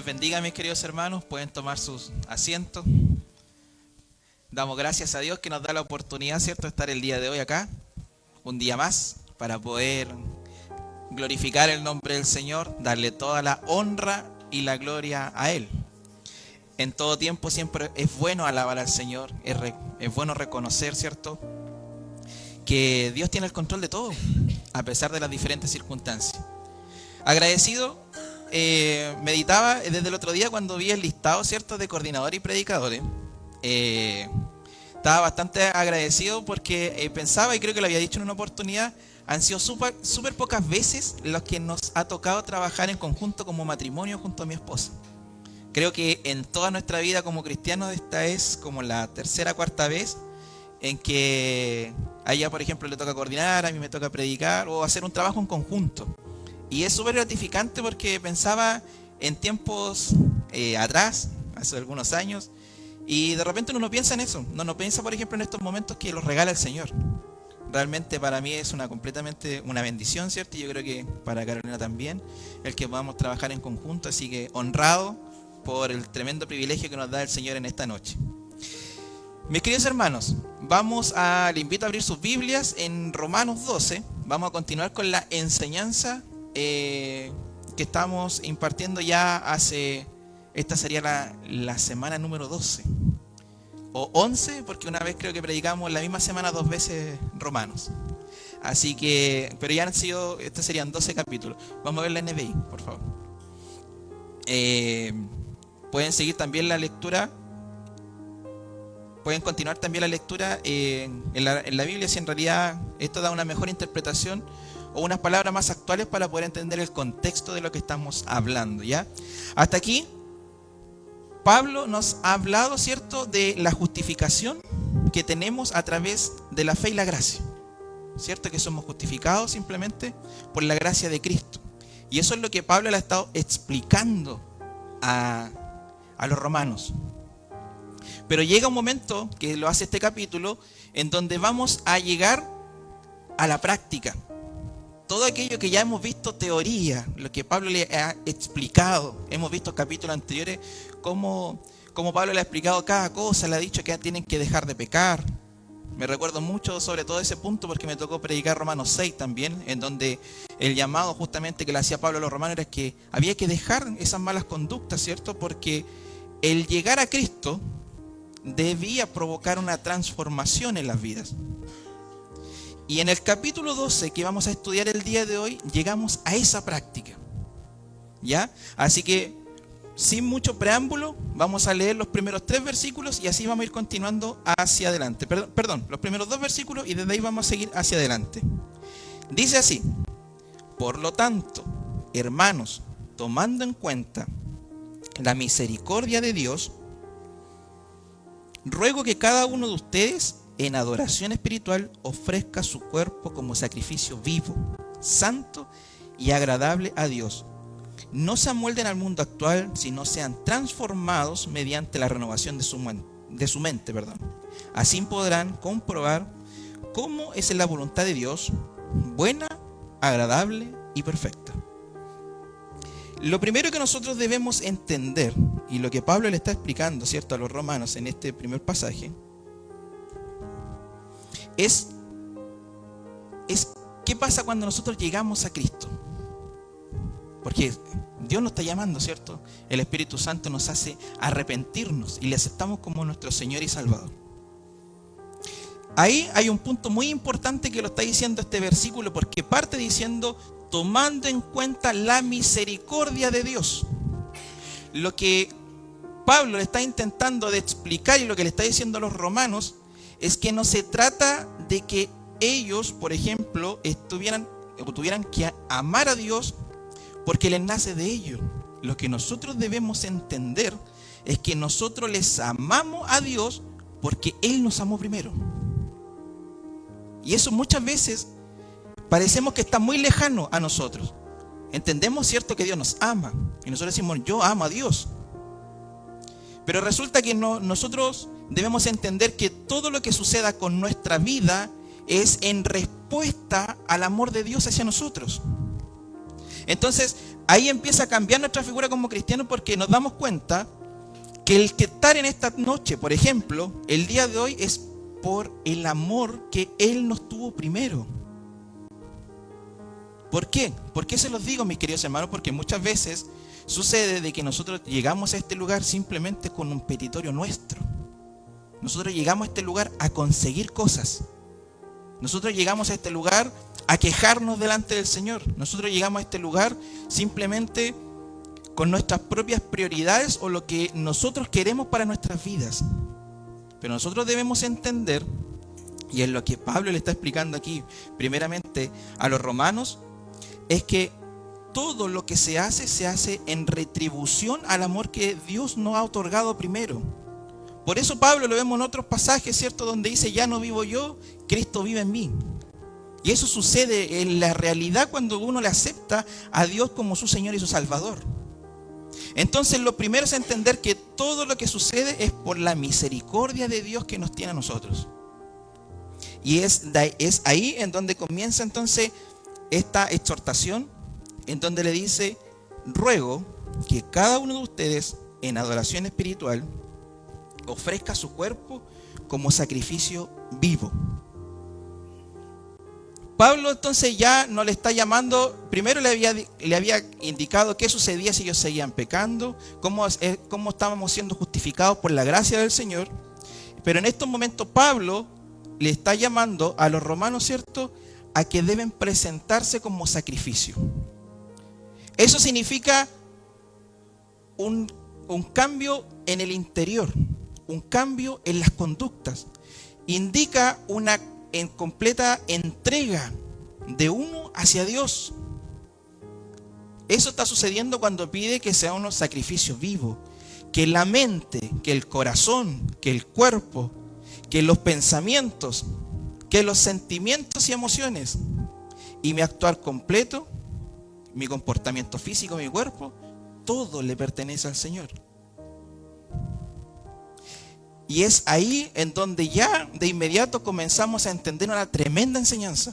bendiga, mis queridos hermanos. Pueden tomar sus asientos. Damos gracias a Dios que nos da la oportunidad, ¿cierto?, de estar el día de hoy acá, un día más, para poder glorificar el nombre del Señor, darle toda la honra y la gloria a Él. En todo tiempo siempre es bueno alabar al Señor, es bueno reconocer, ¿cierto?, que Dios tiene el control de todo, a pesar de las diferentes circunstancias. Agradecido, meditaba desde el otro día cuando vi el listado, ¿cierto?, de coordinadores y predicadores. Estaba bastante agradecido porque pensaba, y creo que lo había dicho en una oportunidad, han sido súper pocas veces los que nos ha tocado trabajar en conjunto como matrimonio junto a mi esposa. Creo que en toda nuestra vida como cristianos esta es como la tercera o cuarta vez en que a ella, por ejemplo, le toca coordinar, a mí me toca predicar o hacer un trabajo en conjunto. Y es súper gratificante porque pensaba en tiempos atrás, hace algunos años, y de repente uno no piensa en eso. No piensa, por ejemplo, en estos momentos que los regala el Señor. Realmente para mí es completamente una bendición, ¿cierto? Y yo creo que para Carolina también, el que podamos trabajar en conjunto. Así que honrado por el tremendo privilegio que nos da el Señor en esta noche. Mis queridos hermanos, le invito a abrir sus Biblias en Romanos 12. Vamos a continuar con la enseñanza que estamos impartiendo ya esta sería la semana número 12 o 11, porque una vez creo que predicamos la misma semana 2 veces Romanos. Así que, pero ya estos serían 12 capítulos. Vamos a ver la NBI, por favor. Pueden seguir también la lectura. Pueden continuar también la lectura en la Biblia, si en realidad esto da una mejor interpretación o unas palabras más actuales para poder entender el contexto de lo que estamos hablando, ¿ya? Hasta aquí, Pablo nos ha hablado, ¿cierto?, de la justificación que tenemos a través de la fe y la gracia, ¿cierto? Que somos justificados simplemente por la gracia de Cristo. Y eso es lo que Pablo le ha estado explicando a los romanos. Pero llega un momento, que lo hace este capítulo, en donde vamos a llegar a la práctica. Todo aquello que ya hemos visto teoría, lo que Pablo le ha explicado, hemos visto capítulos anteriores, cómo Pablo le ha explicado cada cosa, le ha dicho que tienen que dejar de pecar. Me recuerdo mucho sobre todo ese punto porque me tocó predicar Romanos 6 también, en donde el llamado justamente que le hacía Pablo a los romanos era que había que dejar esas malas conductas, ¿cierto? Porque el llegar a Cristo debía provocar una transformación en las vidas. Y en el capítulo 12 que vamos a estudiar el día de hoy, llegamos a esa práctica, ¿ya? Así que, sin mucho preámbulo, vamos a leer los primeros 3 versículos y así vamos a ir continuando hacia adelante. Perdón, los primeros 2 versículos y desde ahí vamos a seguir hacia adelante. Dice así: por lo tanto, hermanos, tomando en cuenta la misericordia de Dios, ruego que cada uno de ustedes en adoración espiritual ofrezca su cuerpo como sacrificio vivo, santo y agradable a Dios. No se amolden al mundo actual, sino sean transformados mediante la renovación de su mente. Así podrán comprobar cómo es la voluntad de Dios, buena, agradable y perfecta. Lo primero que nosotros debemos entender, y lo que Pablo le está explicando, ¿cierto?, a los romanos en este primer pasaje, es qué pasa cuando nosotros llegamos a Cristo. Porque Dios nos está llamando, ¿cierto? El Espíritu Santo nos hace arrepentirnos y le aceptamos como nuestro Señor y Salvador. Ahí hay un punto muy importante que lo está diciendo este versículo, porque parte diciendo tomando en cuenta la misericordia de Dios. Lo que Pablo le está intentando de explicar y lo que le está diciendo a los romanos es que no se trata de que ellos, por ejemplo, tuvieran que amar a Dios porque les nace de ellos. Lo que nosotros debemos entender es que nosotros les amamos a Dios porque Él nos amó primero. Y eso muchas veces parecemos que está muy lejano a nosotros. Entendemos, ¿cierto?, que Dios nos ama. Y nosotros decimos, yo amo a Dios. Pero resulta que nosotros debemos entender que todo lo que suceda con nuestra vida es en respuesta al amor de Dios hacia nosotros. Entonces, ahí empieza a cambiar nuestra figura como cristianos, porque nos damos cuenta que el que estar en esta noche, por ejemplo, el día de hoy, es por el amor que Él nos tuvo primero. ¿Por qué? ¿Por qué se los digo, mis queridos hermanos? Porque muchas veces sucede de que nosotros llegamos a este lugar simplemente con un petitorio nuestro. Nosotros llegamos a este lugar a conseguir cosas. Nosotros llegamos a este lugar a quejarnos delante del Señor. Nosotros llegamos a este lugar simplemente con nuestras propias prioridades o lo que nosotros queremos para nuestras vidas. Pero nosotros debemos entender, y es lo que Pablo le está explicando aquí primeramente a los romanos, es que todo lo que se hace en retribución al amor que Dios nos ha otorgado primero. Por eso Pablo lo vemos en otros pasajes, ¿cierto? Donde dice, ya no vivo yo, Cristo vive en mí. Y eso sucede en la realidad cuando uno le acepta a Dios como su Señor y su Salvador. Entonces lo primero es entender que todo lo que sucede es por la misericordia de Dios que nos tiene a nosotros. Y es ahí en donde comienza entonces esta exhortación, en donde le dice, ruego que cada uno de ustedes en adoración espiritual ofrezca su cuerpo como sacrificio vivo. Pablo entonces ya no le está llamando, primero le había indicado qué sucedía si ellos seguían pecando, cómo estábamos siendo justificados por la gracia del Señor, pero en estos momentos Pablo le está llamando a los romanos, ¿cierto?, a que deben presentarse como sacrificio. Eso significa un cambio en el interior, un cambio en las conductas. Indica una completa entrega de uno hacia Dios. Eso está sucediendo cuando pide que sea un sacrificio vivo, que la mente, que el corazón, que el cuerpo, que los pensamientos, que los sentimientos y emociones y mi actuar completo, mi comportamiento físico, mi cuerpo, todo le pertenece al Señor. Y es ahí en donde ya de inmediato comenzamos a entender una tremenda enseñanza.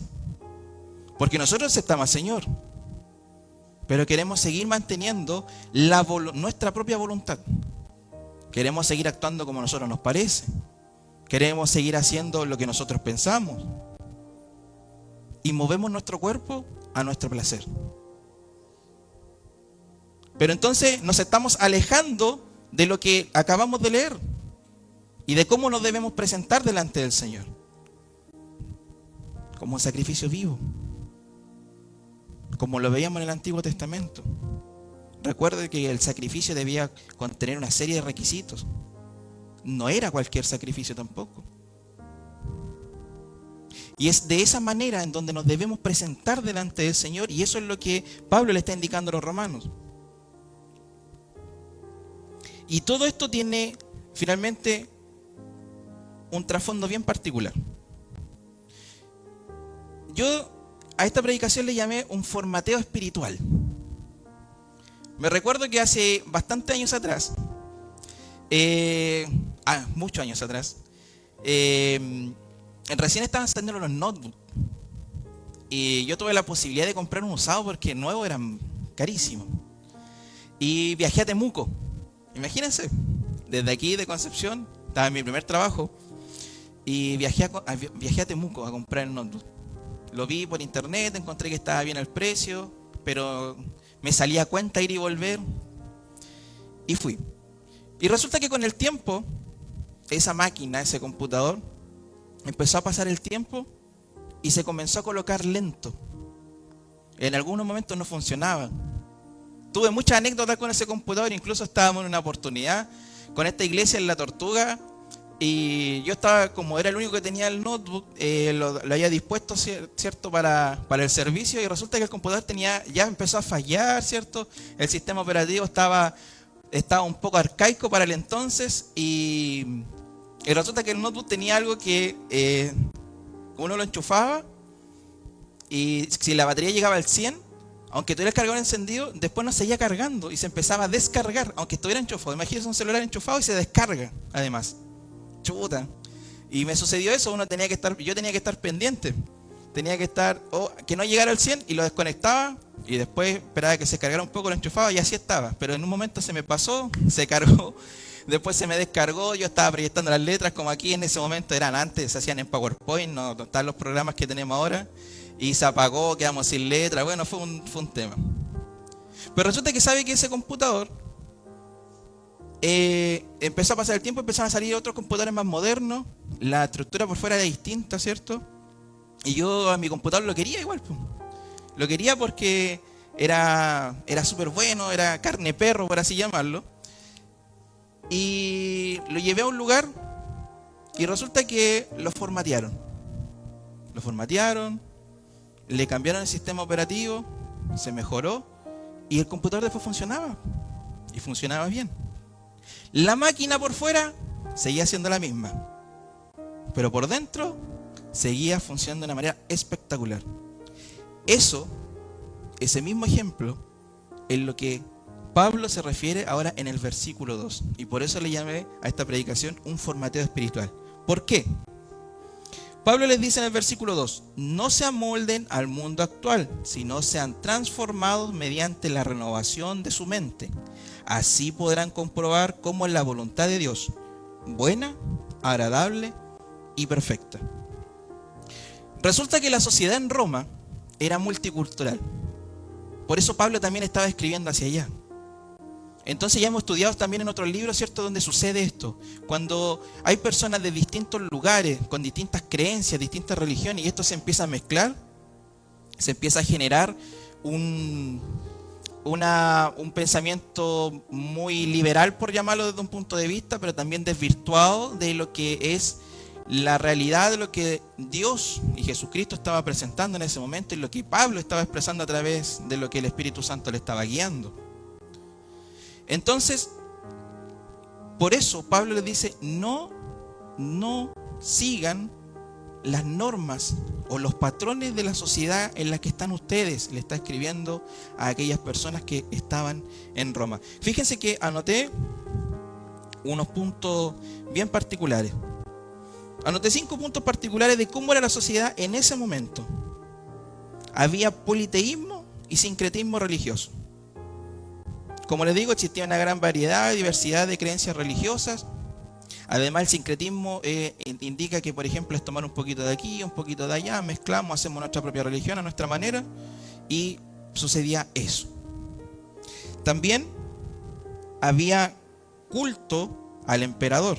Porque nosotros aceptamos al Señor, pero queremos seguir manteniendo nuestra propia voluntad. Queremos seguir actuando como a nosotros nos parece. Queremos seguir haciendo lo que nosotros pensamos. Y movemos nuestro cuerpo a nuestro placer. Pero entonces nos estamos alejando de lo que acabamos de leer y de cómo nos debemos presentar delante del Señor. Como un sacrificio vivo, como lo veíamos en el Antiguo Testamento. Recuerde que el sacrificio debía contener una serie de requisitos. No era cualquier sacrificio tampoco. Y es de esa manera en donde nos debemos presentar delante del Señor, y eso es lo que Pablo le está indicando a los romanos. Y todo esto tiene finalmente un trasfondo bien particular. Yo a esta predicación le llamé un formateo espiritual. Me recuerdo que hace bastantes años atrás, muchos años atrás, recién estaban saliendo los notebooks y yo tuve la posibilidad de comprar un usado porque nuevos eran carísimos. Y viajé a Temuco, imagínense, desde aquí de Concepción, estaba en mi primer trabajo, y viajé a Temuco a comprar el notebook. Lo vi por internet, encontré que estaba bien el precio, pero me salía a cuenta ir y volver, y fui. Y resulta que con el tiempo, esa máquina, ese computador, empezó a pasar el tiempo y se comenzó a colocar lento. En algunos momentos no funcionaba. Tuve muchas anécdotas con ese computador, incluso estábamos en una oportunidad con esta iglesia en La Tortuga, y yo estaba, como era el único que tenía el notebook, lo había dispuesto, ¿cierto?, para el servicio, y resulta que el computador ya empezó a fallar, ¿cierto? El sistema operativo estaba un poco arcaico para el entonces, y resulta que el notebook tenía algo que uno lo enchufaba, y si la batería llegaba al 100, aunque tuviera el cargador encendido, después no seguía cargando y se empezaba a descargar, aunque estuviera enchufado. Imagínense un celular enchufado y se descarga, además. Chuta. Y me sucedió eso, yo tenía que estar pendiente, tenía que estar, o que no llegara al 100 y lo desconectaba y después esperaba que se cargara un poco, lo enchufaba y así estaba. Pero en un momento se me pasó, se cargó, después se me descargó, yo estaba proyectando las letras como aquí en ese momento eran antes, se hacían en PowerPoint, no están los programas que tenemos ahora, y se apagó, quedamos sin letra, bueno, fue un tema. Pero resulta que sabe que ese computador empezó a pasar el tiempo, empezaron a salir otros computadores más modernos, la estructura por fuera era distinta, ¿cierto? Y yo a mi computador lo quería igual, pues. Lo quería porque era súper bueno, era carne perro, por así llamarlo. Y lo llevé a un lugar y resulta que lo formatearon. Lo formatearon, le cambiaron el sistema operativo, se mejoró y el computador después funcionaba. Y funcionaba bien. La máquina por fuera seguía siendo la misma, pero por dentro seguía funcionando de una manera espectacular. Ese mismo ejemplo es lo que Pablo se refiere ahora en el versículo 2. Y por eso le llamé a esta predicación un formateo espiritual. ¿Por qué? Pablo les dice en el versículo 2, no se amolden al mundo actual, sino sean transformados mediante la renovación de su mente. Así podrán comprobar cómo es la voluntad de Dios, buena, agradable y perfecta. Resulta que la sociedad en Roma era multicultural. Por eso Pablo también estaba escribiendo hacia allá. Entonces ya hemos estudiado también en otros libros, ¿cierto?, donde sucede esto. Cuando hay personas de distintos lugares, con distintas creencias, distintas religiones, y esto se empieza a mezclar, se empieza a generar un pensamiento muy liberal, por llamarlo desde un punto de vista, pero también desvirtuado de lo que es la realidad de lo que Dios y Jesucristo estaba presentando en ese momento y lo que Pablo estaba expresando a través de lo que el Espíritu Santo le estaba guiando. Entonces, por eso Pablo les dice, no sigan las normas o los patrones de la sociedad en la que están ustedes. Le está escribiendo a aquellas personas que estaban en Roma. Fíjense que anoté unos puntos bien particulares. Anoté 5 puntos particulares de cómo era la sociedad en ese momento. Había politeísmo y sincretismo religioso. Como les digo, existía una gran variedad y diversidad de creencias religiosas. Además, el sincretismo indica que, por ejemplo, es tomar un poquito de aquí, un poquito de allá, mezclamos, hacemos nuestra propia religión a nuestra manera, y sucedía eso. También había culto al emperador.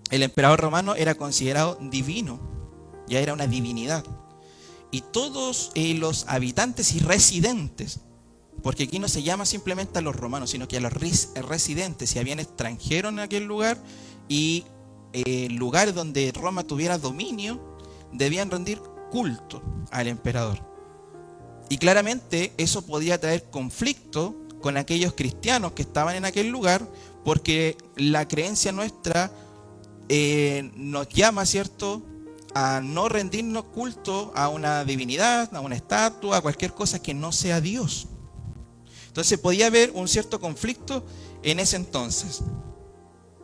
El emperador romano era considerado divino, ya era una divinidad. Y todos los habitantes y residentes, porque aquí no se llama simplemente a los romanos, sino que a los residentes, si habían extranjeros en aquel lugar y lugares donde Roma tuviera dominio, debían rendir culto al emperador. Y claramente eso podía traer conflicto con aquellos cristianos que estaban en aquel lugar, porque la creencia nuestra nos llama, ¿cierto?, a no rendirnos culto a una divinidad, a una estatua, a cualquier cosa que no sea Dios. Entonces podía haber un cierto conflicto en ese entonces.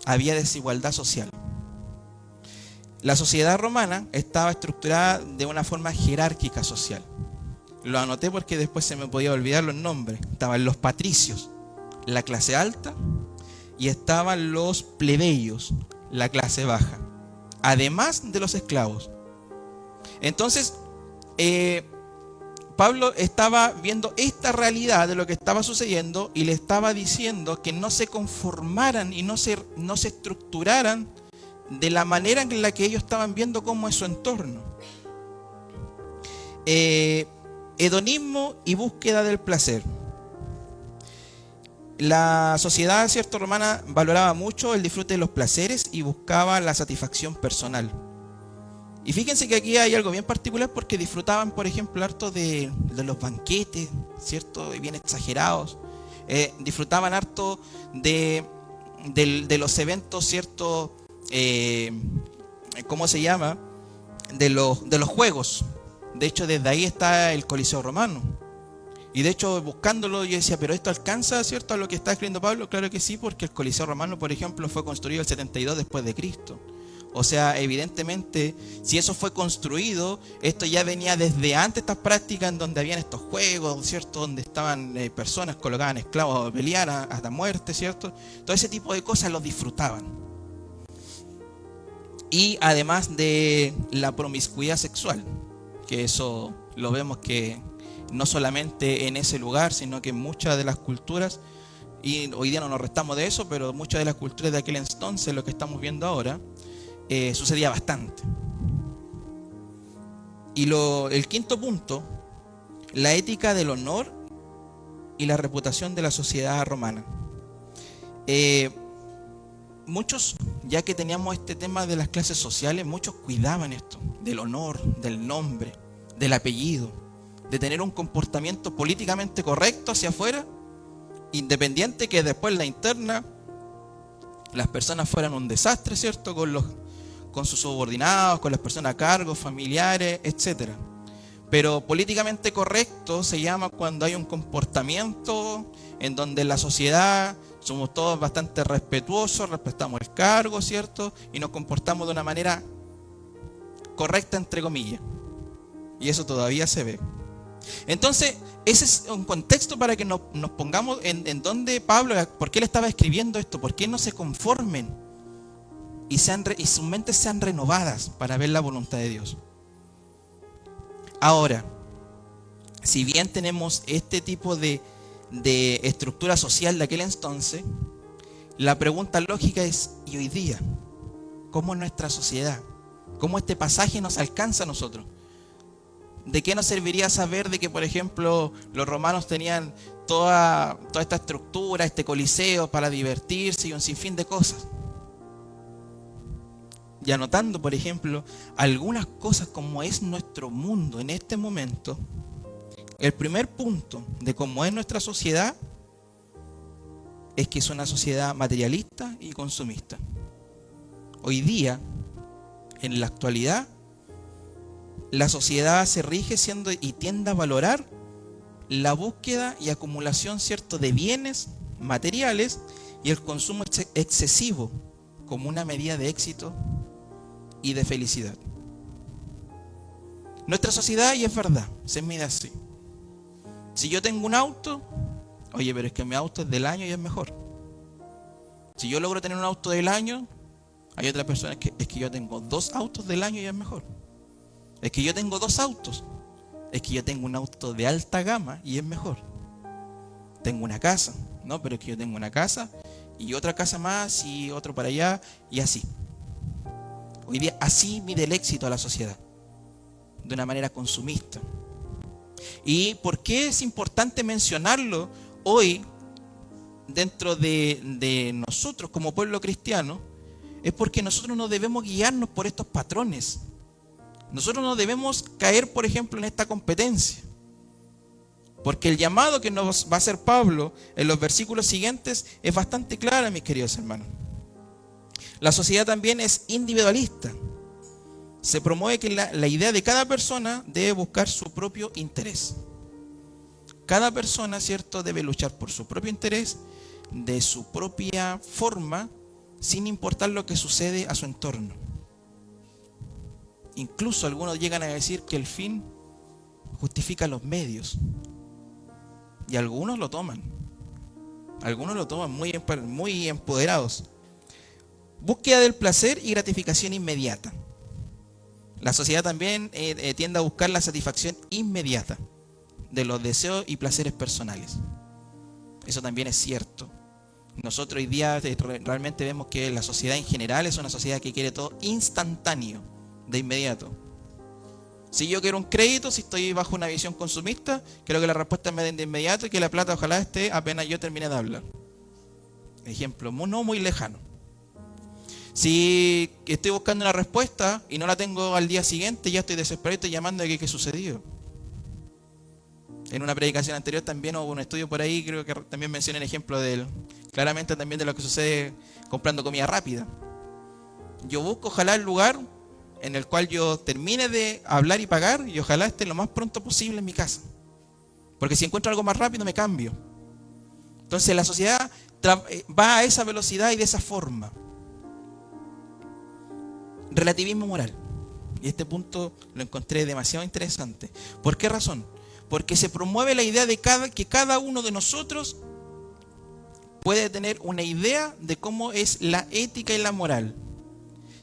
Había desigualdad social. La sociedad romana estaba estructurada de una forma jerárquica social. Lo anoté porque después se me podía olvidar los nombres. Estaban los patricios, la clase alta, y estaban los plebeyos, la clase baja, además de los esclavos. Entonces, Pablo estaba viendo esta realidad de lo que estaba sucediendo y le estaba diciendo que no se conformaran y no se estructuraran de la manera en la que ellos estaban viendo cómo es su entorno. Hedonismo y búsqueda del placer. La sociedad, ¿cierto?, romana valoraba mucho el disfrute de los placeres y buscaba la satisfacción personal. Y fíjense que aquí hay algo bien particular porque disfrutaban, por ejemplo, harto de los banquetes, ¿cierto?, bien exagerados. Disfrutaban harto de los eventos, ¿cierto?, ¿cómo se llama?, de los juegos. De hecho, desde ahí está el Coliseo Romano. Y de hecho, buscándolo, yo decía, ¿pero esto alcanza, cierto, a lo que está escribiendo Pablo? Claro que sí, porque el Coliseo Romano, por ejemplo, fue construido el 72 después de Cristo. O sea, evidentemente, si eso fue construido, esto ya venía desde antes, estas prácticas en donde habían estos juegos, ¿cierto? Donde estaban personas colocaban esclavos a pelear hasta muerte, ¿cierto? Todo ese tipo de cosas los disfrutaban. Y además de la promiscuidad sexual, que eso lo vemos que no solamente en ese lugar, sino que en muchas de las culturas, y hoy día no nos restamos de eso, pero muchas de las culturas de aquel entonces, lo que estamos viendo ahora, sucedía bastante. Y el quinto punto, la ética del honor y la reputación de la sociedad romana. Muchos, ya que teníamos este tema de las clases sociales, muchos cuidaban esto, del honor, del nombre, del apellido, de tener un comportamiento políticamente correcto hacia afuera, independiente que después en la interna las personas fueran un desastre, ¿cierto? Con sus subordinados, con las personas a cargo, familiares, etc. Pero políticamente correcto se llama cuando hay un comportamiento en donde en la sociedad somos todos bastante respetuosos, respetamos el cargo, ¿cierto? Y nos comportamos de una manera correcta, entre comillas. Y eso todavía se ve. Entonces, ese es un contexto para que nos pongamos en donde Pablo, por qué le estaba escribiendo esto, por qué no se conformen y sus mentes sean renovadas para ver la voluntad de Dios. Ahora, si bien tenemos este tipo de estructura social de aquel entonces, la pregunta lógica es, ¿y hoy día? ¿Cómo es nuestra sociedad? ¿Cómo este pasaje nos alcanza a nosotros? ¿De qué nos serviría saber de que, por ejemplo, los romanos tenían toda esta estructura, este coliseo para divertirse y un sinfín de cosas? Y anotando, por ejemplo, algunas cosas como es nuestro mundo en este momento, el primer punto de cómo es nuestra sociedad es que es una sociedad materialista y consumista. Hoy día, en la actualidad, la sociedad se rige y tiende a valorar la búsqueda y acumulación, ¿cierto?, de bienes materiales y el consumo excesivo como una medida de éxito y de felicidad. Nuestra sociedad, y es verdad, se mide así. Si yo tengo un auto, oye, pero es que mi auto es del año y es mejor. Si yo logro tener un auto del año, hay otras personas que es que yo tengo 2 autos del año y es mejor. Es que yo tengo 2 autos. Es que yo tengo un auto de alta gama y es mejor. Tengo una casa, no, pero es que yo tengo una casa y otra casa más y otro para allá y así. Hoy día así mide el éxito a la sociedad, de una manera consumista. ¿Y por qué es importante mencionarlo hoy dentro de nosotros como pueblo cristiano? Es porque nosotros no debemos guiarnos por estos patrones. Nosotros no debemos caer, por ejemplo, en esta competencia. Porque el llamado que nos va a hacer Pablo en los versículos siguientes es bastante claro, mis queridos hermanos. La sociedad también es individualista. Se promueve que la idea de cada persona debe buscar su propio interés. Cada persona, ¿cierto?, debe luchar por su propio interés, de su propia forma, sin importar lo que sucede a su entorno. Incluso algunos llegan a decir que el fin justifica los medios. Y algunos lo toman. Algunos lo toman muy empoderados. Búsqueda del placer y gratificación inmediata. La sociedad también tiende a buscar la satisfacción inmediata de los deseos y placeres personales. Eso también es cierto. Nosotros hoy día realmente vemos que la sociedad en general es una sociedad que quiere todo instantáneo, de inmediato. Si yo quiero un crédito, si estoy bajo una visión consumista, quiero que la respuesta me den de inmediato y que la plata ojalá esté apenas yo termine de hablar. Ejemplo, no muy lejano. Si estoy buscando una respuesta y no la tengo al día siguiente, ya estoy desesperado y estoy llamando de qué sucedió. En una predicación anterior también hubo un estudio por ahí, creo que también mencioné el ejemplo claramente también de lo que sucede comprando comida rápida. Yo busco ojalá el lugar en el cual yo termine de hablar y pagar y ojalá esté lo más pronto posible en mi casa. Porque si encuentro algo más rápido me cambio. Entonces la sociedad va a esa velocidad y de esa forma. relativismo moral. Y este punto lo encontré demasiado interesante. ¿Por qué razón? Porque se promueve la idea de que cada uno de nosotros puede tener una idea de cómo es la ética y la moral.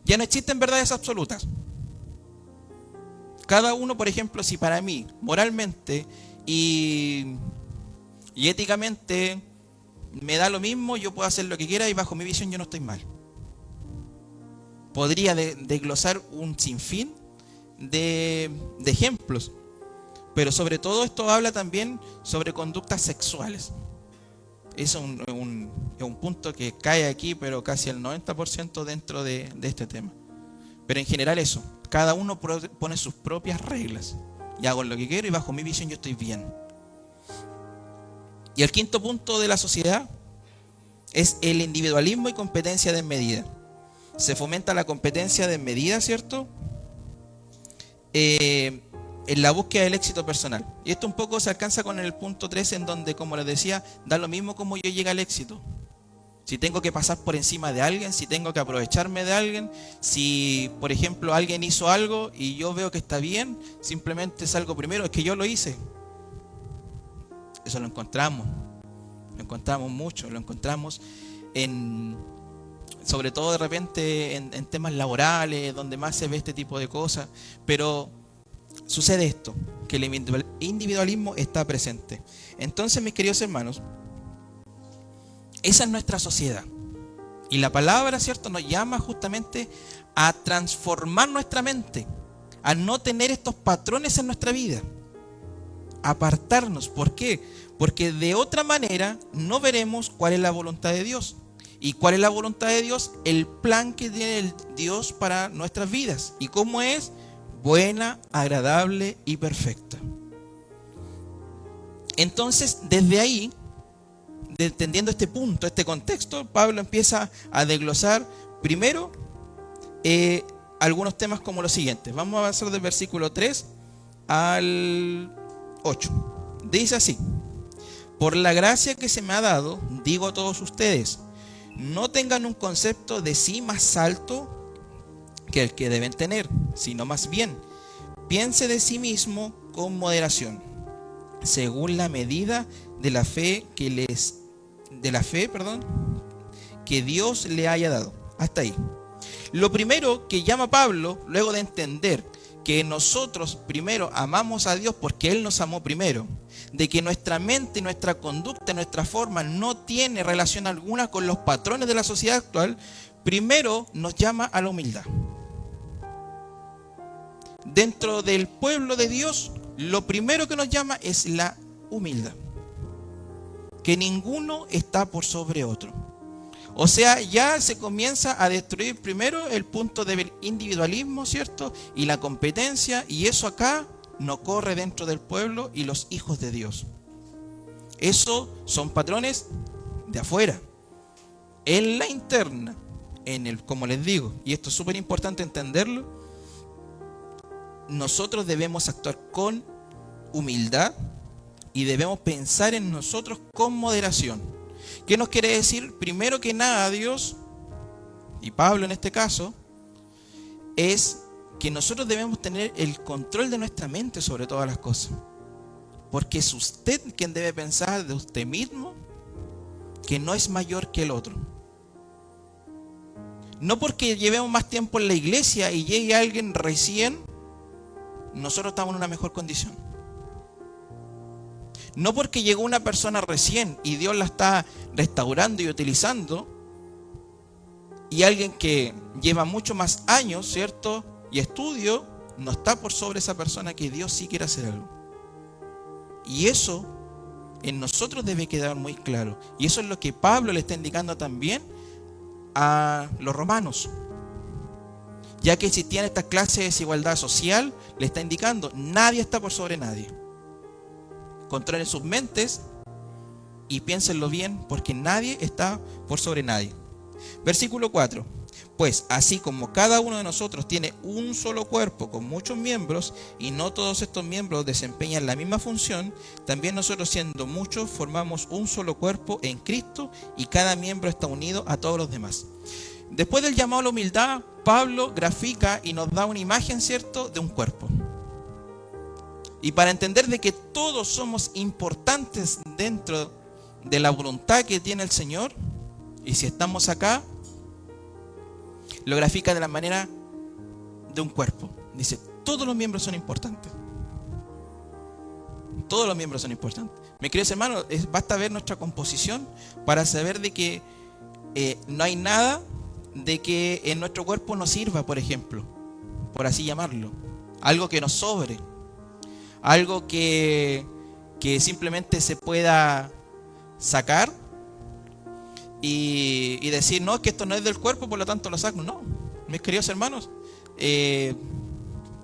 Ya no existen verdades absolutas. Cada uno, por ejemplo, si para mí, moralmente y éticamente me da lo mismo, yo puedo hacer lo que quiera y bajo mi visión yo no estoy mal. Podría desglosar un sinfín de ejemplos, pero sobre todo esto habla también sobre conductas sexuales. Eso es un punto que cae aquí, pero casi el 90% dentro de este tema. Pero en general eso, cada uno pone sus propias reglas. Y hago lo que quiero y bajo mi visión yo estoy bien. Y el quinto punto de la sociedad es el individualismo y competencia desmedida. Se fomenta la competencia desmedida, ¿cierto? En la búsqueda del éxito personal. Y esto un poco se alcanza con el punto 3, en donde, como les decía, da lo mismo como yo llegue al éxito. Si tengo que pasar por encima de alguien, si tengo que aprovecharme de alguien, si, por ejemplo, alguien hizo algo y yo veo que está bien, simplemente salgo primero, es que yo lo hice. Eso lo encontramos mucho, lo encontramos sobre todo de repente en temas laborales, donde más se ve este tipo de cosas, pero sucede esto, que el individualismo está presente. Entonces, mis queridos hermanos, esa es nuestra sociedad. Y la palabra, ¿cierto?, nos llama justamente a transformar nuestra mente, a no tener estos patrones en nuestra vida, apartarnos. ¿Por qué? Porque de otra manera no veremos cuál es la voluntad de Dios. ¿Y cuál es la voluntad de Dios? El plan que tiene el Dios para nuestras vidas. ¿Y cómo es? Buena, agradable y perfecta. Entonces, desde ahí, entendiendo este punto, este contexto, Pablo empieza a desglosar primero algunos temas como los siguientes. Vamos a avanzar del versículo 3 al 8. Dice así: por la gracia que se me ha dado, digo a todos ustedes, no tengan un concepto de sí más alto que el que deben tener, sino más bien, piense de sí mismo con moderación, según la medida de la fe que Dios le haya dado. Hasta ahí. Lo primero que llama Pablo, luego de entender que nosotros primero amamos a Dios porque Él nos amó primero, de que nuestra mente, nuestra conducta, nuestra forma no tiene relación alguna con los patrones de la sociedad actual, primero nos llama a la humildad. Dentro del pueblo de Dios, lo primero que nos llama es la humildad. Que ninguno está por sobre otro. O sea, ya se comienza a destruir primero el punto del individualismo, ¿cierto? Y la competencia, y eso acá no corre dentro del pueblo y los hijos de Dios. Eso son patrones de afuera. En la interna, como les digo, y esto es súper importante entenderlo, nosotros debemos actuar con humildad y debemos pensar en nosotros con moderación. ¿Qué nos quiere decir? Primero que nada, Dios, y Pablo en este caso, es que nosotros debemos tener el control de nuestra mente sobre todas las cosas. Porque es usted quien debe pensar de usted mismo que no es mayor que el otro. No porque llevemos más tiempo en la iglesia y llegue alguien recién, nosotros estamos en una mejor condición. No porque llegó una persona recién y Dios la está restaurando y utilizando, y alguien que lleva mucho más años, ¿cierto?, y estudio, no está por sobre esa persona, que Dios sí quiere hacer algo. Y eso en nosotros debe quedar muy claro. Y eso es lo que Pablo le está indicando también a los romanos. Ya que existían estas clases de desigualdad social, le está indicando, nadie está por sobre nadie. Controlen sus mentes y piénsenlo bien, porque nadie está por sobre nadie. Versículo 4. Pues así como cada uno de nosotros tiene un solo cuerpo con muchos miembros, y no todos estos miembros desempeñan la misma función, también nosotros, siendo muchos, formamos un solo cuerpo en Cristo, y cada miembro está unido a todos los demás. Después del llamado a la humildad, Pablo grafica y nos da una imagen, ¿cierto?, de un cuerpo. Y para entender de que todos somos importantes dentro de la voluntad que tiene el Señor, y si estamos acá, lo grafica de la manera de un cuerpo. Dice, todos los miembros son importantes. Todos los miembros son importantes. Mis queridos hermanos, basta ver nuestra composición para saber de que no hay nada de que en nuestro cuerpo nos sirva, por ejemplo, por así llamarlo. Algo que nos sobre. Algo que simplemente se pueda sacar y decir, no, es que esto no es del cuerpo, por lo tanto lo saco. No, mis queridos hermanos,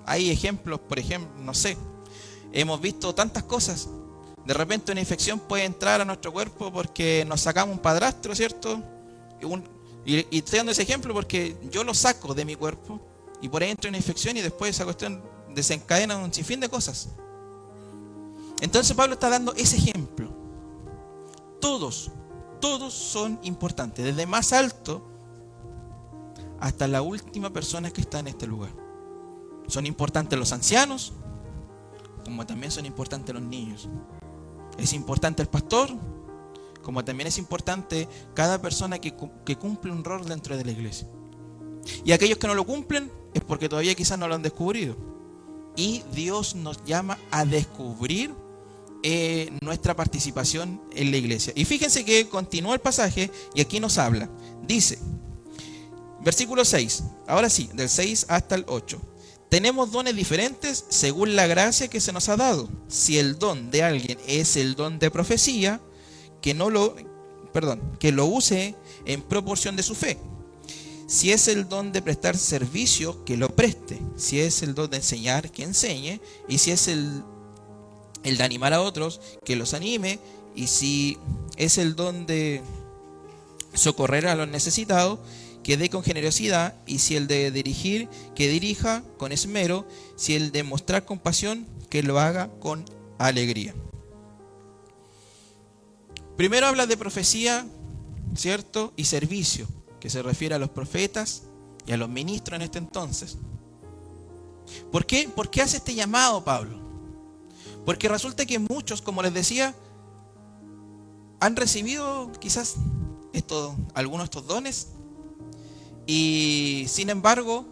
hay ejemplos, por ejemplo, no sé, hemos visto tantas cosas. De repente una infección puede entrar a nuestro cuerpo porque nos sacamos un padrastro, ¿cierto? Y estoy dando ese ejemplo porque yo lo saco de mi cuerpo y por ahí entra una infección y después esa cuestión desencadena un sinfín de cosas. Entonces Pablo está dando ese ejemplo. Todos son importantes, desde más alto hasta la última persona que está en este lugar. Son importantes los ancianos, como también son importantes los niños. Es importante el pastor, como también es importante cada persona que cumple un rol dentro de la iglesia. Y aquellos que no lo cumplen es porque todavía quizás no lo han descubrido. Y Dios nos llama a descubrir nuestra participación en la iglesia. Y fíjense que continúa el pasaje y aquí nos habla. Dice, versículo 6, ahora sí, del 6 hasta el 8. Tenemos dones diferentes según la gracia que se nos ha dado. Si el don de alguien es el don de profecía, que lo use en proporción de su fe. Si es el don de prestar servicio, que lo preste. Si es el don de enseñar, que enseñe. Y si es el de animar a otros, que los anime. Y si es el don de socorrer a los necesitados, que dé con generosidad. Y si el de dirigir, que dirija con esmero. Si el de mostrar compasión, que lo haga con alegría. Primero habla de profecía, ¿cierto? Y servicio, que se refiere a los profetas y a los ministros en este entonces. ¿Por qué? ¿Por qué hace este llamado Pablo? Porque resulta que muchos, como les decía, han recibido quizás algunos de estos dones y sin embargo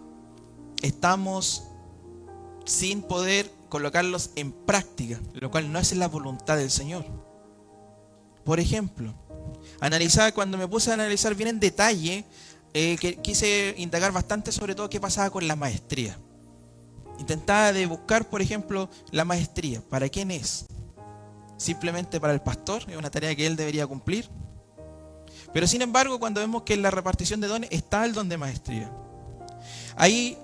estamos sin poder colocarlos en práctica, lo cual no es la voluntad del Señor. Por ejemplo, cuando me puse a analizar bien en detalle, que quise indagar bastante sobre todo qué pasaba con la maestría. Intentaba de buscar, por ejemplo, la maestría. ¿Para quién es? ¿Simplemente para el pastor? ¿Es una tarea que él debería cumplir? Pero sin embargo, cuando vemos que en la repartición de dones está el don de maestría. Ahí,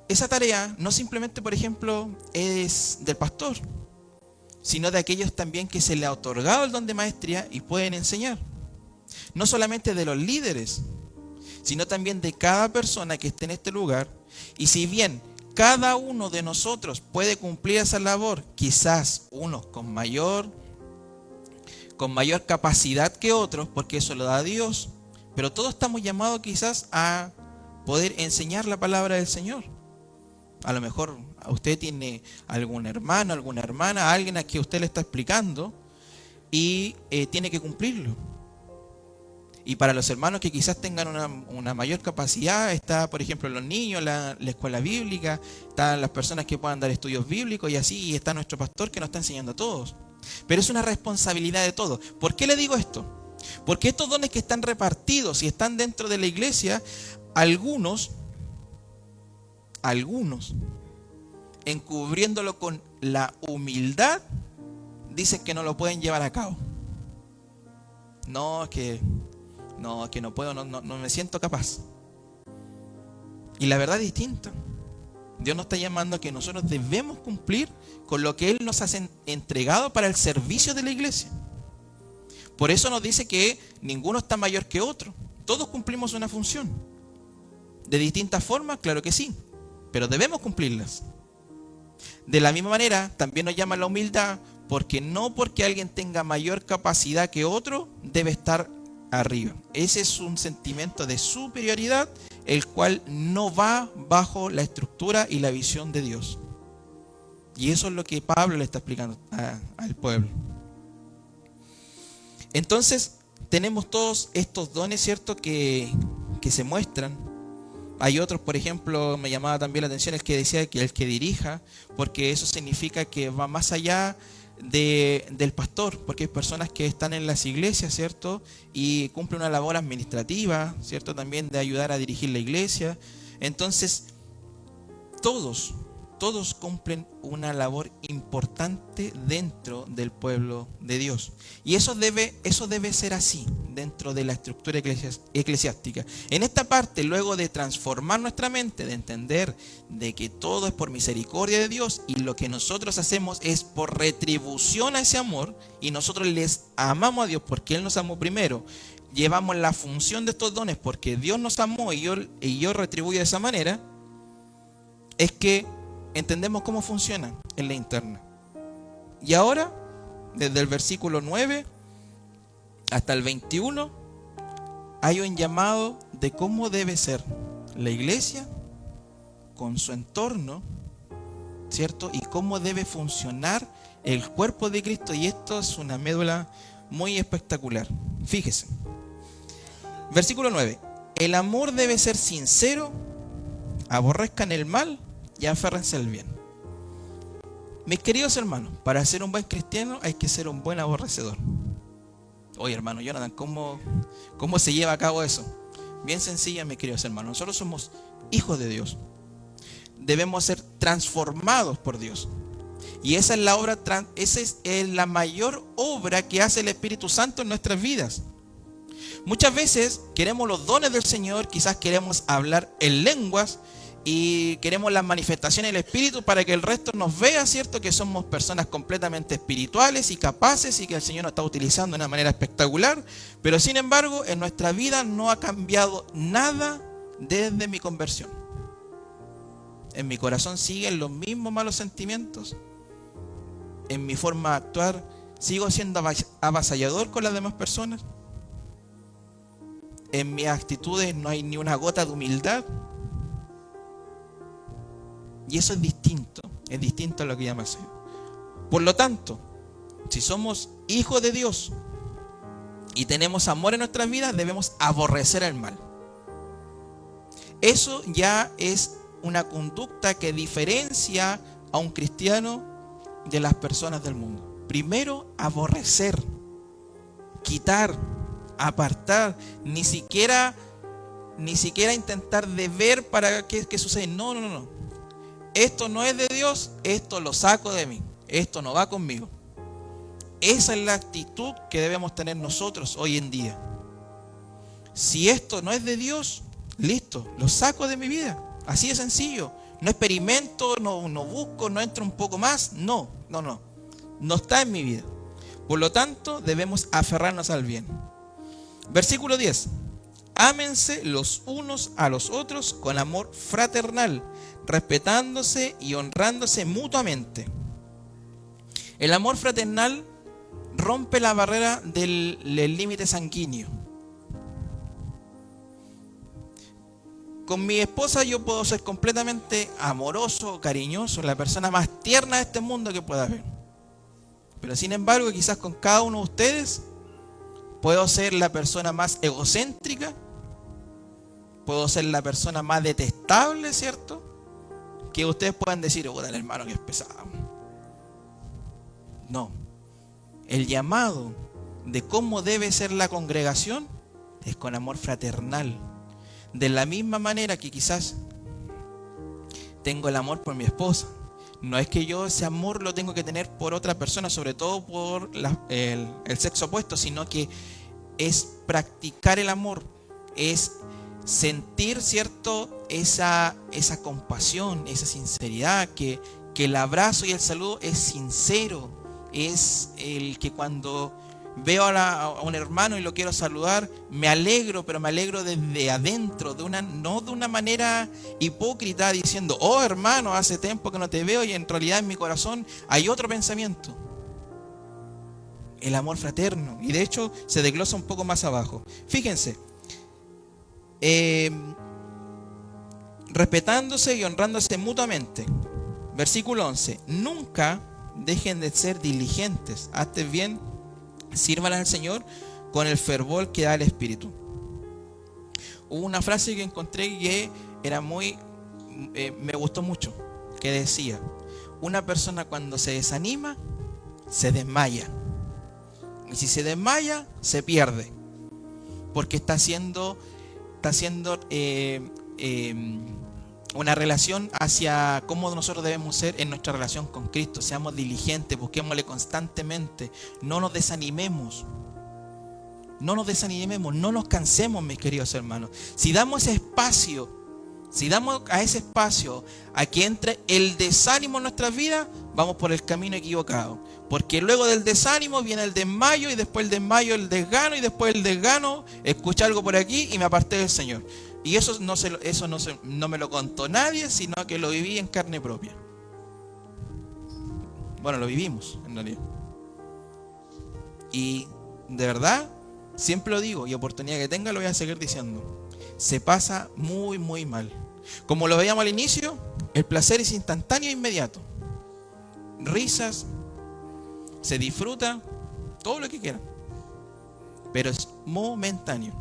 esa tarea no simplemente, por ejemplo, es del pastor, sino de aquellos también que se le ha otorgado el don de maestría y pueden enseñar. No solamente de los líderes, sino también de cada persona que esté en este lugar. Y si bien cada uno de nosotros puede cumplir esa labor, quizás unos con mayor capacidad que otros, porque eso lo da Dios, pero todos estamos llamados quizás a poder enseñar la palabra del Señor. A lo mejor usted tiene algún hermano, alguna hermana, alguien a quien usted le está explicando y tiene que cumplirlo. Y para los hermanos que quizás tengan una mayor capacidad, está por ejemplo los niños, la escuela bíblica, están las personas que puedan dar estudios bíblicos y así, y está nuestro pastor que nos está enseñando a todos. Pero es una responsabilidad de todos. ¿Por qué le digo esto? Porque estos dones que están repartidos y están dentro de la iglesia, algunos, encubriéndolo con la humildad, dicen que no lo pueden llevar a cabo. Que no puedo, no me siento capaz. Y la verdad es distinta. Dios nos está llamando a que nosotros debemos cumplir con lo que Él nos ha entregado para el servicio de la iglesia. Por eso nos dice que ninguno está mayor que otro. Todos cumplimos una función. De distintas formas, claro que sí, pero debemos cumplirlas. De la misma manera, también nos llama la humildad, porque no porque alguien tenga mayor capacidad que otro, debe estar arriba. Ese es un sentimiento de superioridad, el cual no va bajo la estructura y la visión de Dios. Y eso es lo que Pablo le está explicando al pueblo. Entonces, tenemos todos estos dones, ¿cierto?, que se muestran. Hay otros, por ejemplo, me llamaba también la atención el que decía que el que dirija, porque eso significa que va más allá del pastor, porque hay personas que están en las iglesias, ¿cierto?, y cumplen una labor administrativa, ¿cierto?, también de ayudar a dirigir la iglesia. Entonces, todos cumplen una labor importante dentro del pueblo de Dios. Y eso debe ser así dentro de la estructura eclesiástica. En esta parte, luego de transformar nuestra mente, de entender de que todo es por misericordia de Dios y lo que nosotros hacemos es por retribución a ese amor, y nosotros les amamos a Dios porque Él nos amó primero, llevamos la función de estos dones porque Dios nos amó y yo retribuyo de esa manera, es que entendemos cómo funciona en la interna. Y ahora, desde el versículo 9 hasta el 21, hay un llamado de cómo debe ser la iglesia con su entorno, ¿cierto? Y cómo debe funcionar el cuerpo de Cristo. Y esto es una médula muy espectacular. Fíjese. Versículo 9. El amor debe ser sincero, aborrezcan el mal y aférrense al bien. Mis queridos hermanos, para ser un buen cristiano hay que ser un buen aborrecedor. Oye, hermano Jonathan, ¿cómo se lleva a cabo eso? Bien sencilla, mis queridos hermanos. Nosotros somos hijos de Dios. Debemos ser transformados por Dios. Y esa es la obra, esa es la mayor obra que hace el Espíritu Santo en nuestras vidas. Muchas veces queremos los dones del Señor, quizás queremos hablar en lenguas, y queremos las manifestaciones del Espíritu para que el resto nos vea, ¿cierto?, que somos personas completamente espirituales y capaces y que el Señor nos está utilizando de una manera espectacular. Pero sin embargo, en nuestra vida no ha cambiado nada desde mi conversión. En mi corazón siguen los mismos malos sentimientos. En mi forma de actuar sigo siendo avasallador con las demás personas. En mis actitudes no hay ni una gota de humildad. Y eso es distinto a lo que llama el Señor. Por lo tanto, si somos hijos de Dios y tenemos amor en nuestras vidas, debemos aborrecer el mal. Eso ya es una conducta que diferencia a un cristiano de las personas del mundo. Primero, aborrecer, quitar, apartar, ni siquiera intentar de ver para qué sucede. No. Esto no es de Dios, esto lo saco de mí, esto no va conmigo. Esa es la actitud que debemos tener nosotros hoy en día. Si esto no es de Dios, listo, lo saco de mi vida. Así de sencillo. No experimento, no busco, no entro un poco más. No está en mi vida. Por lo tanto, debemos aferrarnos al bien. Versículo 10. Ámense los unos a los otros con amor fraternal, respetándose y honrándose mutuamente. El amor fraternal rompe la barrera del límite sanguíneo. Con mi esposa yo puedo ser completamente amoroso, cariñoso, la persona más tierna de este mundo que pueda haber. Pero sin embargo, quizás con cada uno de ustedes puedo ser la persona más egocéntrica, puedo ser la persona más detestable, ¿cierto? Que ustedes puedan decir, oh, dale hermano que es pesado. No. El llamado de cómo debe ser la congregación es con amor fraternal. De la misma manera que quizás tengo el amor por mi esposa. No es que yo ese amor lo tengo que tener por otra persona, sobre todo por el sexo opuesto, sino que es practicar el amor, es sentir, ¿cierto?, esa compasión, esa sinceridad, que el abrazo y el saludo es sincero, es el que cuando veo a un hermano y lo quiero saludar, me alegro, pero me alegro desde adentro, no de una manera hipócrita diciendo, oh hermano, hace tiempo que no te veo, y en realidad en mi corazón hay otro pensamiento. el amor fraterno. Y de hecho se desglosa un poco más abajo. Fíjense, respetándose y honrándose mutuamente. Versículo 11. Nunca dejen de ser diligentes. Hazte bien, sírvanle al Señor con el fervor que da el Espíritu. Hubo una frase que encontré que era me gustó mucho, que decía: una persona cuando se desanima, se desmaya. Y si se desmaya, se pierde. Porque está haciendo una relación hacia cómo nosotros debemos ser en nuestra relación con Cristo. Seamos diligentes, busquémosle constantemente. No nos desanimemos. No nos desanimemos, no nos cansemos, mis queridos hermanos. Si damos a ese espacio a que entre el desánimo en nuestras vidas, vamos por el camino equivocado. Porque luego del desánimo viene el desmayo, y después el desmayo el desgano, y después el desgano, escuché algo por aquí y me aparté del Señor. Y eso no me lo contó nadie, sino que lo viví en carne propia. Bueno, lo vivimos en realidad. Y de verdad, siempre lo digo, y oportunidad que tenga lo voy a seguir diciendo. Se pasa muy, muy mal. Como lo veíamos al inicio, el placer es instantáneo e inmediato. Risas, se disfruta, todo lo que quieran. Pero es momentáneo.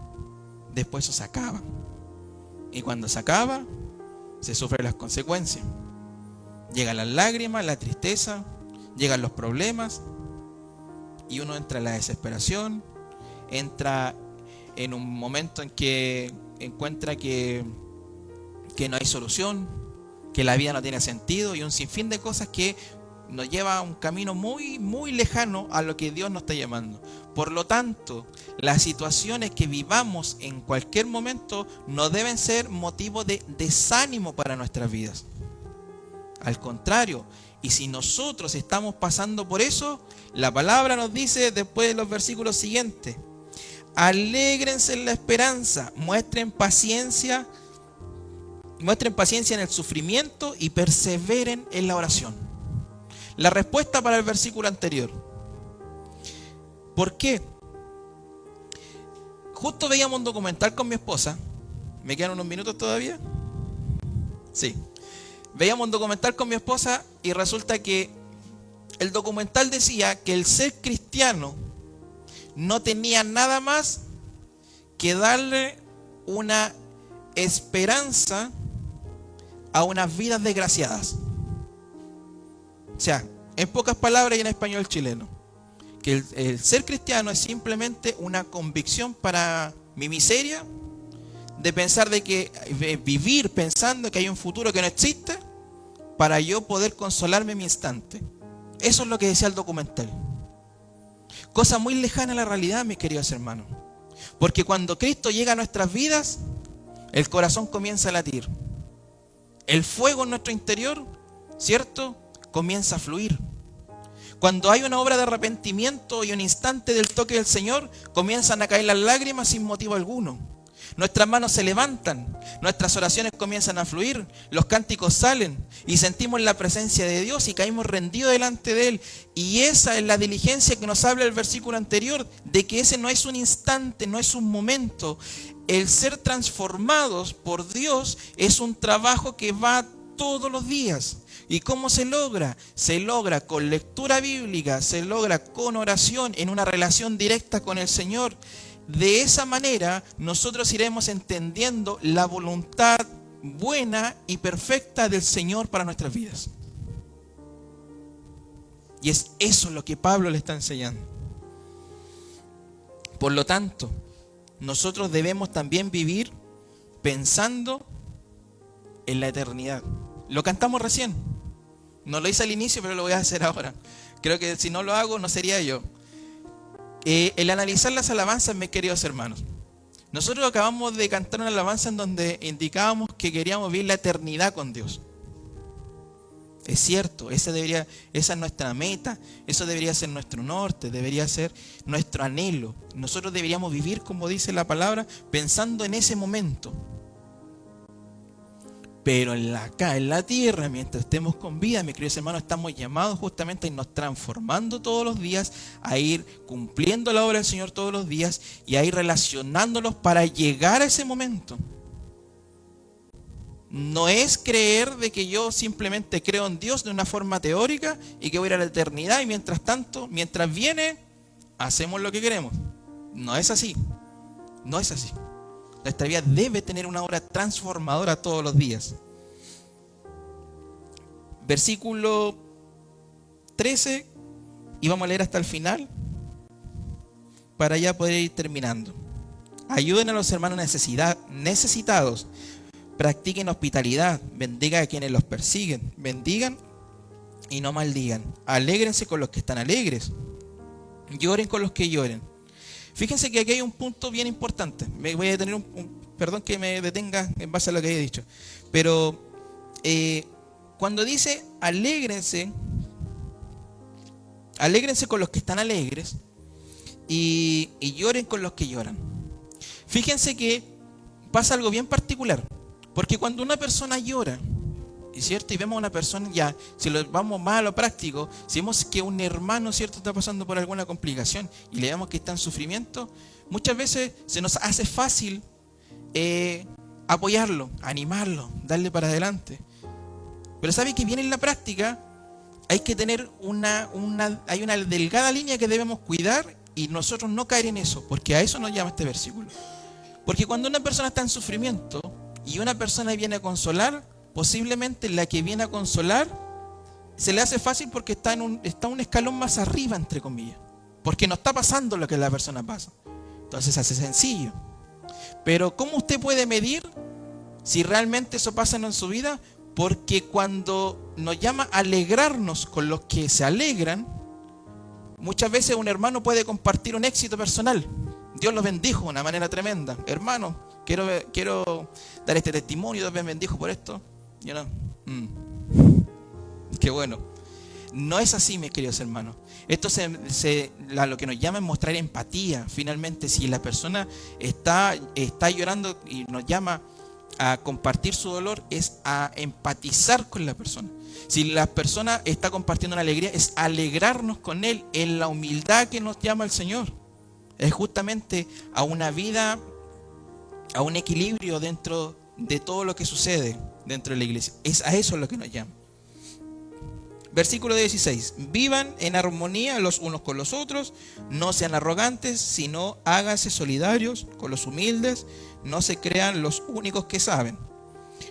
Después eso se acaba. Y cuando se acaba, se sufren las consecuencias. Llegan las lágrimas, la tristeza, llegan los problemas. Y uno entra en la desesperación, entra en un momento en que encuentra que no hay solución, que la vida no tiene sentido, y un sinfín de cosas que nos lleva a un camino muy, muy lejano a lo que Dios nos está llamando. Por lo tanto, las situaciones que vivamos en cualquier momento no deben ser motivo de desánimo para nuestras vidas. Al contrario, y si nosotros estamos pasando por eso, la palabra nos dice después de los versículos siguientes: alégrense en la esperanza, muestren paciencia en el sufrimiento y perseveren en la oración. La respuesta para el versículo anterior. ¿Por qué? Justo veíamos un documental con mi esposa. ¿Me quedan unos minutos todavía? Sí. Veíamos un documental con mi esposa y resulta que el documental decía que el ser cristiano no tenía nada más que darle una esperanza a unas vidas desgraciadas. O sea, en pocas palabras y en español chileno, que el ser cristiano es simplemente una convicción para mi miseria, de pensar de que vivir pensando que hay un futuro que no existe, para yo poder consolarme en mi instante. Eso es lo que decía el documental. Cosa muy lejana a la realidad, mis queridos hermanos. Porque cuando Cristo llega a nuestras vidas, el corazón comienza a latir. El fuego en nuestro interior, ¿cierto?, comienza a fluir. Cuando hay una obra de arrepentimiento y un instante del toque del Señor, comienzan a caer las lágrimas sin motivo alguno. Nuestras manos se levantan, nuestras oraciones comienzan a fluir, los cánticos salen y sentimos la presencia de Dios y caímos rendidos delante de Él. Y esa es la diligencia que nos habla el versículo anterior, de que ese no es un instante, no es un momento. El ser transformados por Dios es un trabajo que va todos los días. ¿Y cómo se logra? Se logra con lectura bíblica, se logra con oración, en una relación directa con el Señor. De esa manera nosotros iremos entendiendo la voluntad buena y perfecta del Señor para nuestras vidas. Y es eso lo que Pablo le está enseñando. Por lo tanto, nosotros debemos también vivir pensando en la eternidad. Lo cantamos recién. No lo hice al inicio, pero lo voy a hacer ahora. Creo que si no lo hago, no sería yo. El analizar las alabanzas, mis queridos hermanos. Nosotros acabamos de cantar una alabanza en donde indicábamos que queríamos vivir la eternidad con Dios. Es cierto, esa es nuestra meta, eso debería ser nuestro norte, debería ser nuestro anhelo. Nosotros deberíamos vivir, como dice la palabra, pensando en ese momento. Pero acá en la tierra, mientras estemos con vida, mis queridos hermanos, estamos llamados justamente a irnos transformando todos los días, a ir cumpliendo la obra del Señor todos los días y a ir relacionándolos para llegar a ese momento. No es creer de que yo simplemente creo en Dios de una forma teórica y que voy a ir a la eternidad y mientras tanto, mientras viene, hacemos lo que queremos. No es así. No es así. Nuestra vida debe tener una obra transformadora todos los días. Versículo 13, y vamos a leer hasta el final para ya poder ir terminando. Ayuden a los hermanos necesitados, practiquen hospitalidad, bendigan a quienes los persiguen, bendigan y no maldigan, alégrense con los que están alegres, lloren con los que lloren. Fíjense que aquí hay un punto bien importante. Me voy a detener perdón que me detenga en base a lo que he dicho. Pero cuando dice alégrense con los que están alegres y lloren con los que lloran. Fíjense que pasa algo bien particular. Porque cuando una persona llora, ¿cierto? Y vemos a una persona, ya, si lo vamos más a lo práctico, si vemos que un hermano, ¿cierto?, está pasando por alguna complicación y le vemos que está en sufrimiento, muchas veces se nos hace fácil apoyarlo, animarlo, darle para adelante. Pero ¿sabe que viene en la práctica? Hay que tener hay una delgada línea que debemos cuidar y nosotros no caer en eso, porque a eso nos llama este versículo. Porque cuando una persona está en sufrimiento y una persona viene a consolar, posiblemente la que viene a consolar se le hace fácil porque está un escalón más arriba, entre comillas, porque no está pasando lo que la persona pasa. Entonces se hace sencillo. Pero ¿cómo usted puede medir si realmente eso pasa en su vida? Porque cuando nos llama a alegrarnos con los que se alegran, muchas veces un hermano puede compartir un éxito personal. Dios los bendijo de una manera tremenda. Hermano, quiero dar este testimonio, Dios me bendijo por esto. Yo no. Qué bueno. No es así, mis queridos hermanos. Esto lo que nos llama es mostrar empatía. Finalmente, si la persona está llorando y nos llama a compartir su dolor, es a empatizar con la persona. Si la persona está compartiendo una alegría, es alegrarnos con él en la humildad que nos llama el Señor. Es justamente a una vida, a un equilibrio dentro de todo lo que sucede dentro de la iglesia. Es a eso lo que nos llama. Versículo 16. Vivan en armonía los unos con los otros, no sean arrogantes, sino háganse solidarios con los humildes, no se crean los únicos que saben.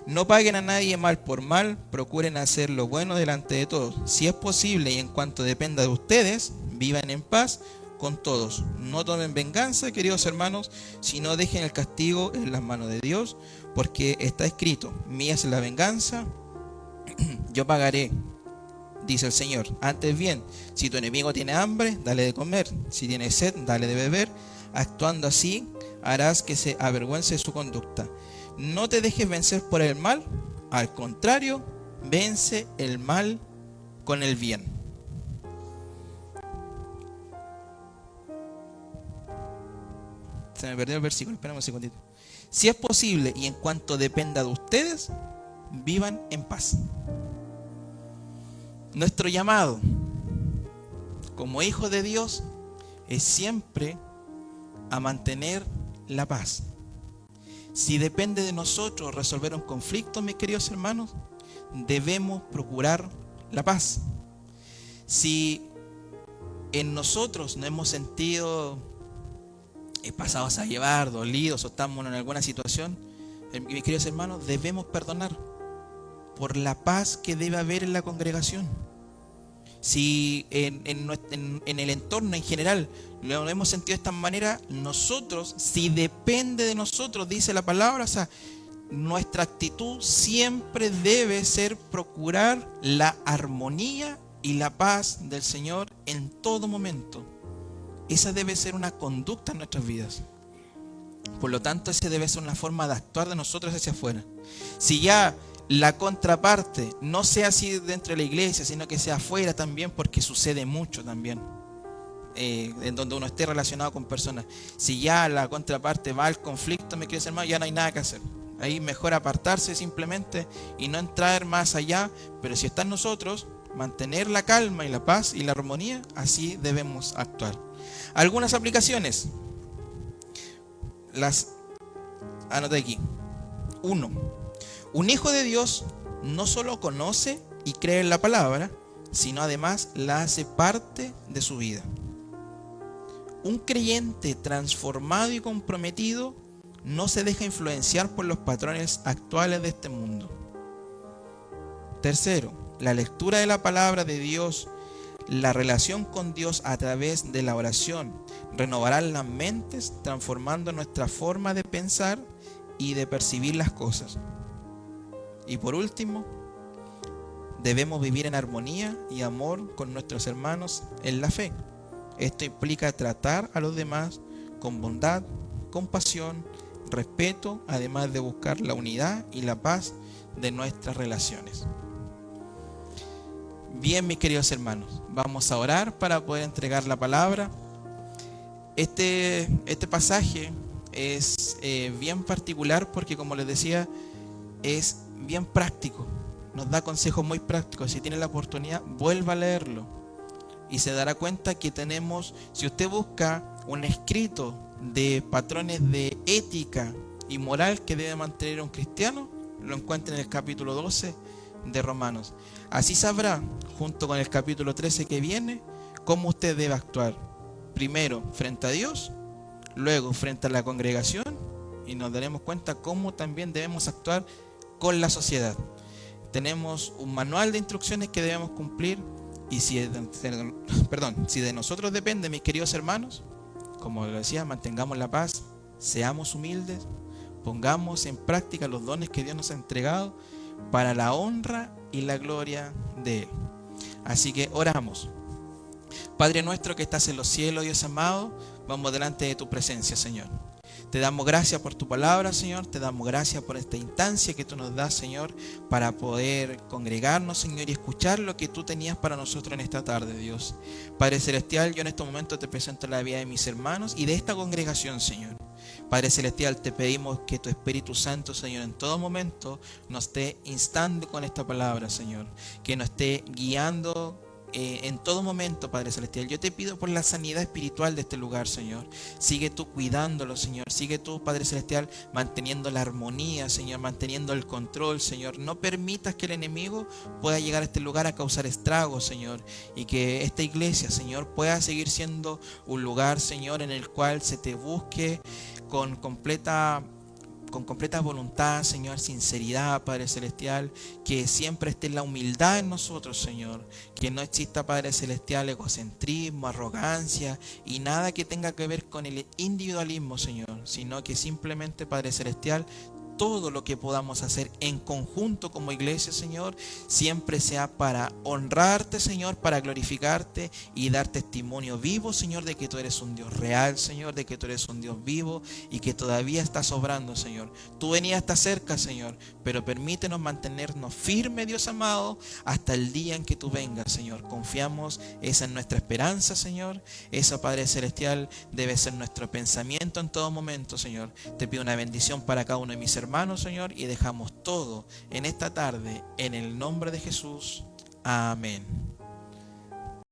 No paguen a nadie mal por mal, procuren hacer lo bueno delante de todos. Si es posible y en cuanto dependa de ustedes, vivan en paz con todos. No tomen venganza, queridos hermanos, sino dejen el castigo en las manos de Dios, porque está escrito: mía es la venganza, yo pagaré, dice el Señor. Antes bien, si tu enemigo tiene hambre, dale de comer, si tiene sed, dale de beber. Actuando así, harás que se avergüence su conducta. No te dejes vencer por el mal, al contrario, vence el mal con el bien. Se me perdió el versículo, espérame un segundito. Si es posible y en cuanto dependa de ustedes, vivan en paz. Nuestro llamado como hijos de Dios es siempre a mantener la paz. Si depende de nosotros resolver un conflicto, mis queridos hermanos, debemos procurar la paz. Si en nosotros nos hemos sentido pasados a llevar, dolidos o estamos en alguna situación, mis queridos hermanos, debemos perdonar por la paz que debe haber en la congregación. Si en el entorno en general lo hemos sentido de esta manera, nosotros, si depende de nosotros, dice la palabra, o sea, nuestra actitud siempre debe ser procurar la armonía y la paz del Señor en todo momento. Esa debe ser una conducta en nuestras vidas. Por lo tanto, esa debe ser una forma de actuar de nosotros hacia afuera. Si ya la contraparte no sea así dentro de la iglesia, sino que sea afuera también, porque sucede mucho también, en donde uno esté relacionado con personas. Si ya la contraparte va al conflicto, mis queridos hermanos, ya no hay nada que hacer. Ahí mejor apartarse simplemente y no entrar más allá, pero si está en nosotros, mantener la calma y la paz y la armonía, así debemos actuar. Algunas aplicaciones, las anoté aquí. 1. Un hijo de Dios no solo conoce y cree en la palabra, sino además la hace parte de su vida. Un creyente transformado y comprometido no se deja influenciar por los patrones actuales de este mundo. 3. La lectura de la palabra de Dios, la relación con Dios a través de la oración, renovarán las mentes, transformando nuestra forma de pensar y de percibir las cosas. Y por último, debemos vivir en armonía y amor con nuestros hermanos en la fe. Esto implica tratar a los demás con bondad, compasión, respeto, además de buscar la unidad y la paz de nuestras relaciones. Bien, mis queridos hermanos, vamos a orar para poder entregar la palabra. Este pasaje es bien particular porque, como les decía, es bien práctico. Nos da consejos muy prácticos. Si tiene la oportunidad, vuelva a leerlo y se dará cuenta que tenemos, si usted busca un escrito de patrones de ética y moral que debe mantener un cristiano, lo encuentra en el capítulo 12 de Romanos. Así sabrá, junto con el capítulo 13 que viene, cómo usted debe actuar. Primero frente a Dios, luego frente a la congregación, y nos daremos cuenta cómo también debemos actuar con la sociedad. Tenemos un manual de instrucciones que debemos cumplir, y si de nosotros depende, mis queridos hermanos, como lo decía, mantengamos la paz, seamos humildes, pongamos en práctica los dones que Dios nos ha entregado para la honra y la gloria de Él. Así que oramos. Padre nuestro que estás en los cielos, Dios amado, vamos delante de tu presencia, Señor. Te damos gracias por tu palabra, Señor. Te damos gracias por esta instancia que tú nos das, Señor, para poder congregarnos, Señor, y escuchar lo que tú tenías para nosotros en esta tarde, Dios. Padre Celestial, yo en este momento te presento la vida de mis hermanos y de esta congregación, Señor. Padre Celestial, te pedimos que tu Espíritu Santo, Señor, en todo momento nos esté instando con esta palabra, Señor. Que nos esté guiando en todo momento, Padre Celestial. Yo te pido por la sanidad espiritual de este lugar, Señor. Sigue tú cuidándolo, Señor. Sigue tú, Padre Celestial, manteniendo la armonía, Señor, manteniendo el control, Señor. No permitas que el enemigo pueda llegar a este lugar a causar estragos, Señor. Y que esta iglesia, Señor, pueda seguir siendo un lugar, Señor, en el cual se te busque con completa voluntad, Señor, sinceridad, Padre Celestial, que siempre esté la humildad en nosotros, Señor, que no exista, Padre Celestial, egocentrismo, arrogancia y nada que tenga que ver con el individualismo, Señor, sino que simplemente, Padre Celestial, todo lo que podamos hacer en conjunto como iglesia, Señor, siempre sea para honrarte, Señor, para glorificarte y dar testimonio vivo, Señor, de que tú eres un Dios real, Señor, de que tú eres un Dios vivo y que todavía estás obrando, Señor. Tu venida está cerca, Señor, pero permítenos mantenernos firmes, Dios amado, hasta el día en que tú vengas, Señor. Confiamos, esa es nuestra esperanza, Señor. Eso, Padre Celestial, debe ser nuestro pensamiento en todo momento, Señor. Te pido una bendición para cada uno de mis hermanos, Señor, y dejamos todo en esta tarde en el nombre de Jesús. Amén.